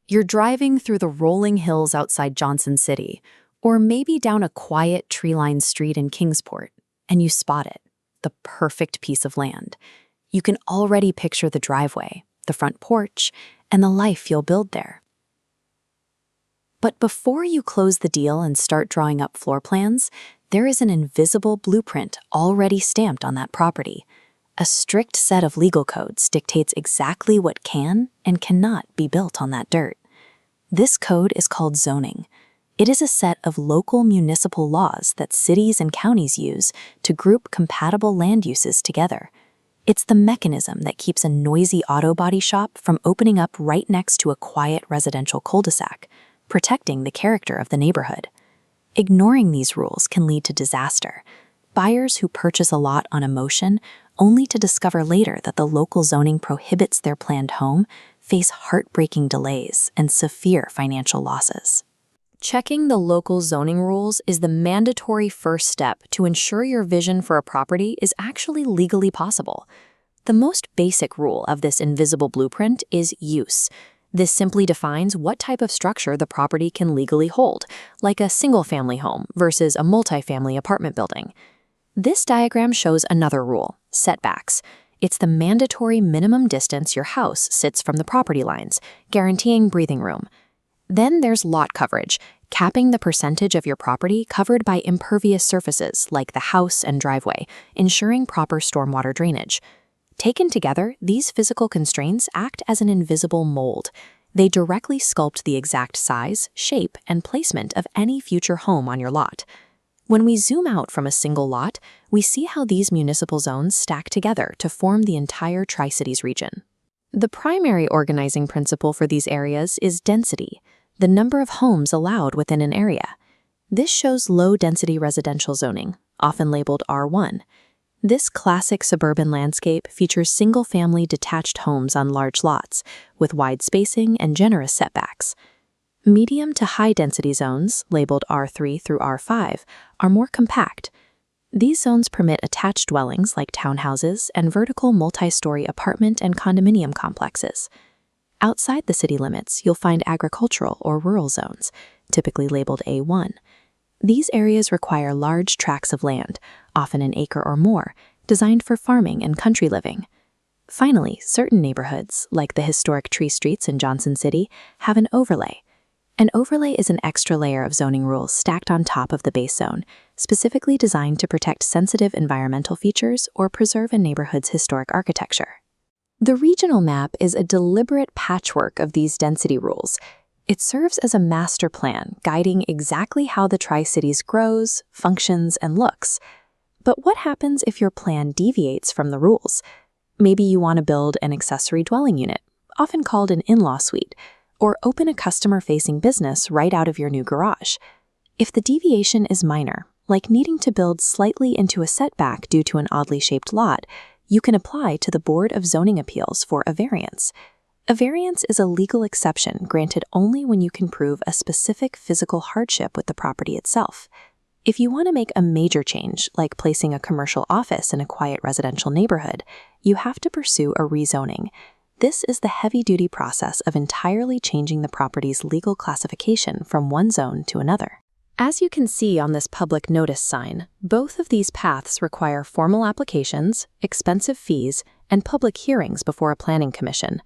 You're driving through the rolling hills outside Johnson City, or maybe down a quiet tree-lined street in Kingsport, and you spot it, the perfect piece of land. You can already picture the driveway, the front porch, and the life you'll build there. But before you close the deal and start drawing up floor plans, there is an invisible blueprint already stamped on that property. A strict set of legal codes dictates exactly what can and cannot be built on that dirt. This code is called zoning. It is a set of local municipal laws that cities and counties use to group compatible land uses together. It's the mechanism that keeps a noisy auto body shop from opening up right next to a quiet residential cul-de-sac, protecting the character of the neighborhood. Ignoring these rules can lead to disaster. Buyers who purchase a lot on emotion, only to discover later that the local zoning prohibits their planned home, face heartbreaking delays and severe financial losses. Checking the local zoning rules is the mandatory first step to ensure your vision for a property is actually legally possible. The most basic rule of this invisible blueprint is use. This simply defines what type of structure the property can legally hold, like a single-family home versus a multifamily apartment building. This diagram shows another rule, setbacks. It's the mandatory minimum distance your house sits from the property lines, guaranteeing breathing room. Then there's lot coverage, capping the percentage of your property covered by impervious surfaces like the house and driveway, ensuring proper stormwater drainage. Taken together, these physical constraints act as an invisible mold. They directly sculpt the exact size, shape, and placement of any future home on your lot. When we zoom out from a single lot, we see how these municipal zones stack together to form the entire Tri-Cities region. The primary organizing principle for these areas is density, the number of homes allowed within an area. This shows low-density residential zoning, often labeled R1. This classic suburban landscape features single-family detached homes on large lots, with wide spacing and generous setbacks. Medium to high-density zones, labeled R3 through R5, are more compact. These zones permit attached dwellings like townhouses and vertical multi-story apartment and condominium complexes. Outside the city limits, you'll find agricultural or rural zones, typically labeled A1. These areas require large tracts of land, often an acre or more, designed for farming and country living. Finally, certain neighborhoods, like the historic Tree Streets in Johnson City, have an overlay. An overlay is an extra layer of zoning rules stacked on top of the base zone, specifically designed to protect sensitive environmental features or preserve a neighborhood's historic architecture. The regional map is a deliberate patchwork of these density rules. It serves as a master plan, guiding exactly how the Tri-Cities grows, functions, and looks. But what happens if your plan deviates from the rules? Maybe you want to build an accessory dwelling unit, often called an in-law suite, or open a customer-facing business right out of your new garage. If the deviation is minor, like needing to build slightly into a setback due to an oddly shaped lot, you can apply to the Board of Zoning Appeals for a variance. A variance is a legal exception granted only when you can prove a specific physical hardship with the property itself. If you want to make a major change, like placing a commercial office in a quiet residential neighborhood, you have to pursue a rezoning. This is the heavy-duty process of entirely changing the property's legal classification from one zone to another. As you can see on this public notice sign, both of these paths require formal applications, expensive fees, and public hearings before a planning commission.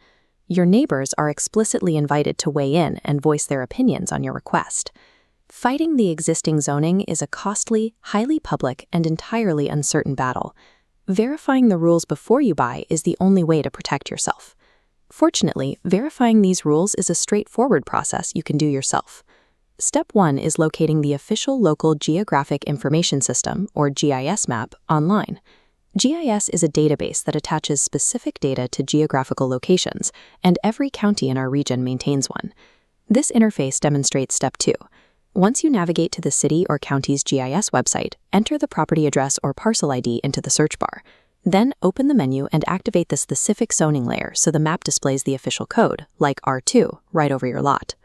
Your neighbors are explicitly invited to weigh in and voice their opinions on your request. Fighting the existing zoning is a costly, highly public, and entirely uncertain battle. Verifying the rules before you buy is the only way to protect yourself. Fortunately, verifying these rules is a straightforward process you can do yourself. Step 1 is locating the official local Geographic Information System, or GIS map, online. GIS is a database that attaches specific data to geographical locations, and every county in our region maintains one. This interface demonstrates Step 2. Once you navigate to the city or county's GIS website, enter the property address or parcel ID into the search bar. Then open the menu and activate the specific zoning layer so the map displays the official code, like R2, right over your lot.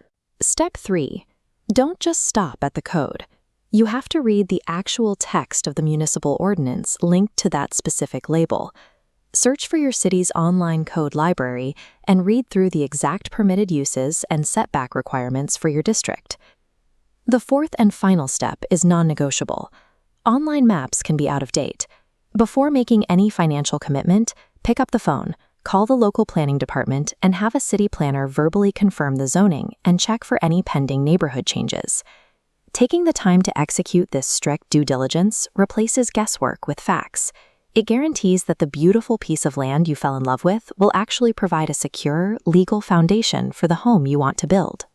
Step 3. Don't just stop at the code. You have to read the actual text of the municipal ordinance linked to that specific label. Search for your city's online code library and read through the exact permitted uses and setback requirements for your district. The fourth and final step is non-negotiable. Online maps can be out of date. Before making any financial commitment, pick up the phone, call the local planning department, and have a city planner verbally confirm the zoning and check for any pending neighborhood changes. Taking the time to execute this strict due diligence replaces guesswork with facts. It guarantees that the beautiful piece of land you fell in love with will actually provide a secure, legal foundation for the home you want to build.